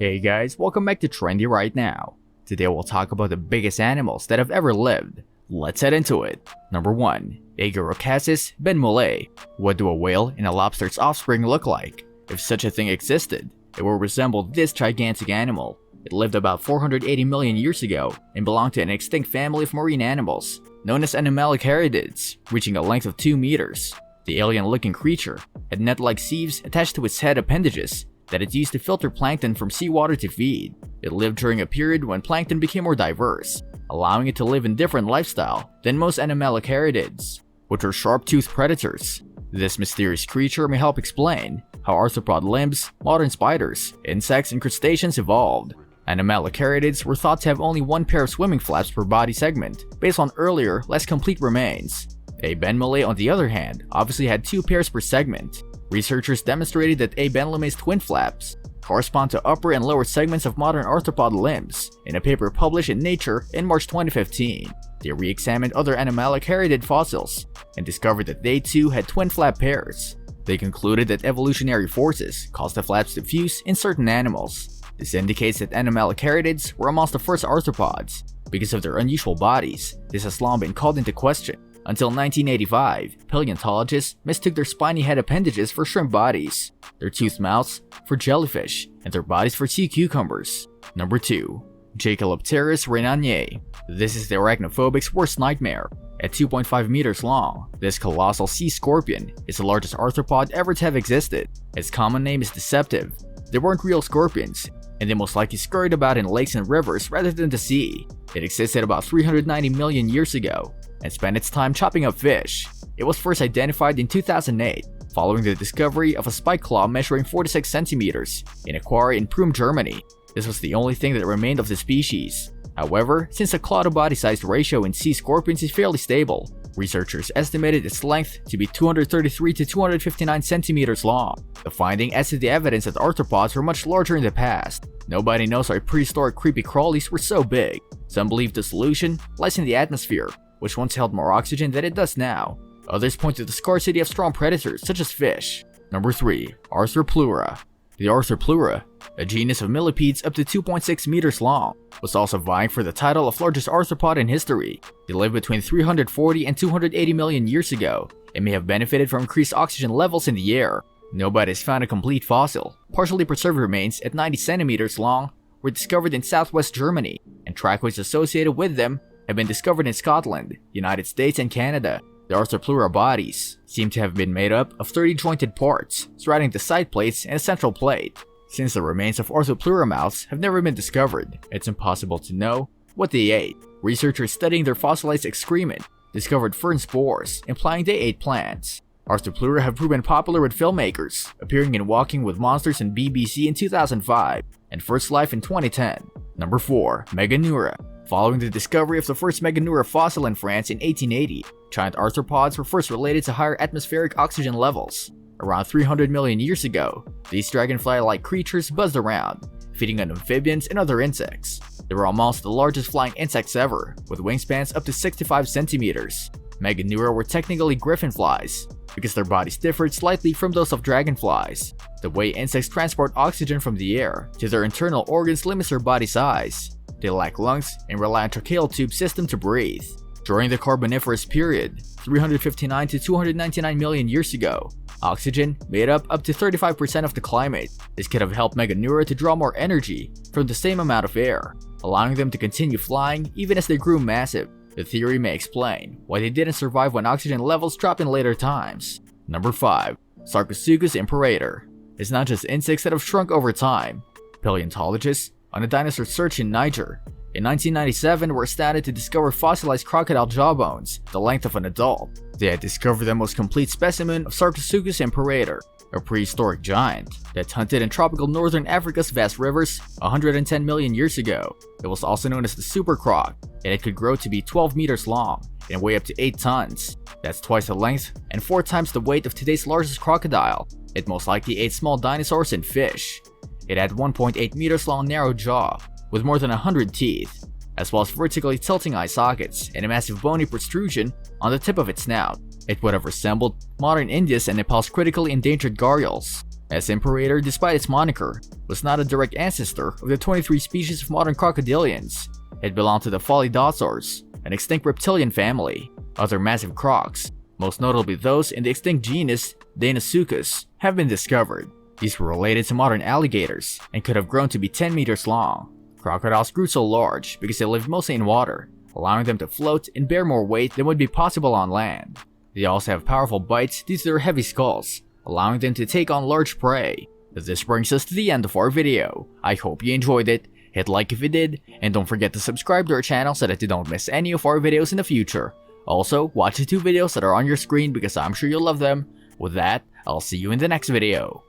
Hey guys, welcome back to Trendy right now. Today we'll talk about the biggest animals that have ever lived. Let's head into it. Number 1. Agorocassis benmole. What do a whale and a lobster's offspring look like? If such a thing existed, it would resemble this gigantic animal. It lived about 480 million years ago and belonged to an extinct family of marine animals, known as animalocaridids, reaching a length of 2 meters. The alien-looking creature had net-like sieves attached to its head appendages that it used to filter plankton from seawater to feed. It lived during a period when plankton became more diverse, allowing it to live in different lifestyle than most animalocaridids, which are sharp-toothed predators. This mysterious creature may help explain how arthropod limbs, modern spiders, insects, and crustaceans evolved. Animalocaridids were thought to have only one pair of swimming flaps per body segment, based on earlier, less complete remains. A benmole, on the other hand, obviously had 2 pairs per segment. Researchers demonstrated that A. benlome's twin flaps correspond to upper and lower segments of modern arthropod limbs in a paper published in Nature in March 2015. They re-examined other animalocaridid fossils and discovered that they too had twin flap pairs. They concluded that evolutionary forces caused the flaps to fuse in certain animals. This indicates that animalocaridids were amongst the first arthropods. Because of their unusual bodies, this has long been called into question. Until 1985, paleontologists mistook their spiny head appendages for shrimp bodies, their toothed mouths for jellyfish, and their bodies for sea cucumbers. Number 2. Jacalopterus rhenaniae. This is the arachnophobic's worst nightmare. At 2.5 meters long, this colossal sea scorpion is the largest arthropod ever to have existed. Its common name is deceptive. They weren't real scorpions, and they most likely scurried about in lakes and rivers rather than the sea. It existed about 390 million years ago and spent its time chopping up fish. It was first identified in 2008, following the discovery of a spike claw measuring 46 centimeters in a quarry in Prüm, Germany. This was the only thing that remained of the species. However, since the claw-to-body size ratio in sea scorpions is fairly stable, researchers estimated its length to be 233 to 259 centimeters long. The finding adds to the evidence that arthropods were much larger in the past. Nobody knows why prehistoric creepy crawlies were so big. Some believe the solution lies in the atmosphere, which once held more oxygen than it does now. Others point to the scarcity of strong predators such as fish. Number 3. Arthropleura. The Arthropleura, a genus of millipedes up to 2.6 meters long, was also vying for the title of largest arthropod in history. They lived between 340 and 280 million years ago and may have benefited from increased oxygen levels in the air. Nobody has found a complete fossil. Partially preserved remains at 90 centimeters long were discovered in southwest Germany, and trackways associated with them have been discovered in Scotland, United States, and Canada. The Arthropleura bodies seem to have been made up of 30 jointed parts, surrounding the side plates and a central plate. Since the remains of Arthropleura mouths have never been discovered, it's impossible to know what they ate. Researchers studying their fossilized excrement discovered fern spores, implying they ate plants. Arthropleura have proven popular with filmmakers, appearing in Walking with Monsters and BBC in 2005, and First Life in 2010. Number 4. Meganeura. Following the discovery of the first Meganeura fossil in France in 1880, giant arthropods were first related to higher atmospheric oxygen levels. Around 300 million years ago, these dragonfly-like creatures buzzed around, feeding on amphibians and other insects. They were amongst the largest flying insects ever, with wingspans up to 65 centimeters. Meganeura were technically griffinflies, because their bodies differed slightly from those of dragonflies. The way insects transport oxygen from the air to their internal organs limits their body size. They lack lungs and rely on tracheal tube system to breathe. During the Carboniferous period, 359 to 299 million years ago, oxygen made up to 35% of the climate. This could have helped Meganeura to draw more energy from the same amount of air, allowing them to continue flying even as they grew massive. The theory may explain why they didn't survive when oxygen levels dropped in later times. Number 5. Sarcosuchus imperator. It's not just insects that have shrunk over time. Paleontologists on a dinosaur search in Niger in 1997 were astounded to discover fossilized crocodile jawbones the length of an adult. They had discovered the most complete specimen of Sarcosuchus imperator, a prehistoric giant that hunted in tropical northern Africa's vast rivers 110 million years ago. It was also known as the super croc, and it could grow to be 12 meters long and weigh up to 8 tons. That's twice the length and 4 times the weight of today's largest crocodile. It most likely ate small dinosaurs and fish. It had 1.8 meters long narrow jaw with more than 100 teeth, as well as vertically tilting eye sockets and a massive bony protrusion on the tip of its snout. It would have resembled modern India's and Nepal's critically endangered gharials. S. imperator, despite its moniker, was not a direct ancestor of the 23 species of modern crocodilians. It belonged to the Pholidopsaurs, an extinct reptilian family. Other massive crocs, most notably those in the extinct genus Deinosuchus, have been discovered. These were related to modern alligators and could have grown to be 10 meters long. Crocodiles grew so large because they lived mostly in water, allowing them to float and bear more weight than would be possible on land. They also have powerful bites due to their heavy skulls, allowing them to take on large prey. This brings us to the end of our video. I hope you enjoyed it. Hit like if you did, and don't forget to subscribe to our channel so that you don't miss any of our videos in the future. Also, watch the 2 videos that are on your screen because I'm sure you'll love them. With that, I'll see you in the next video.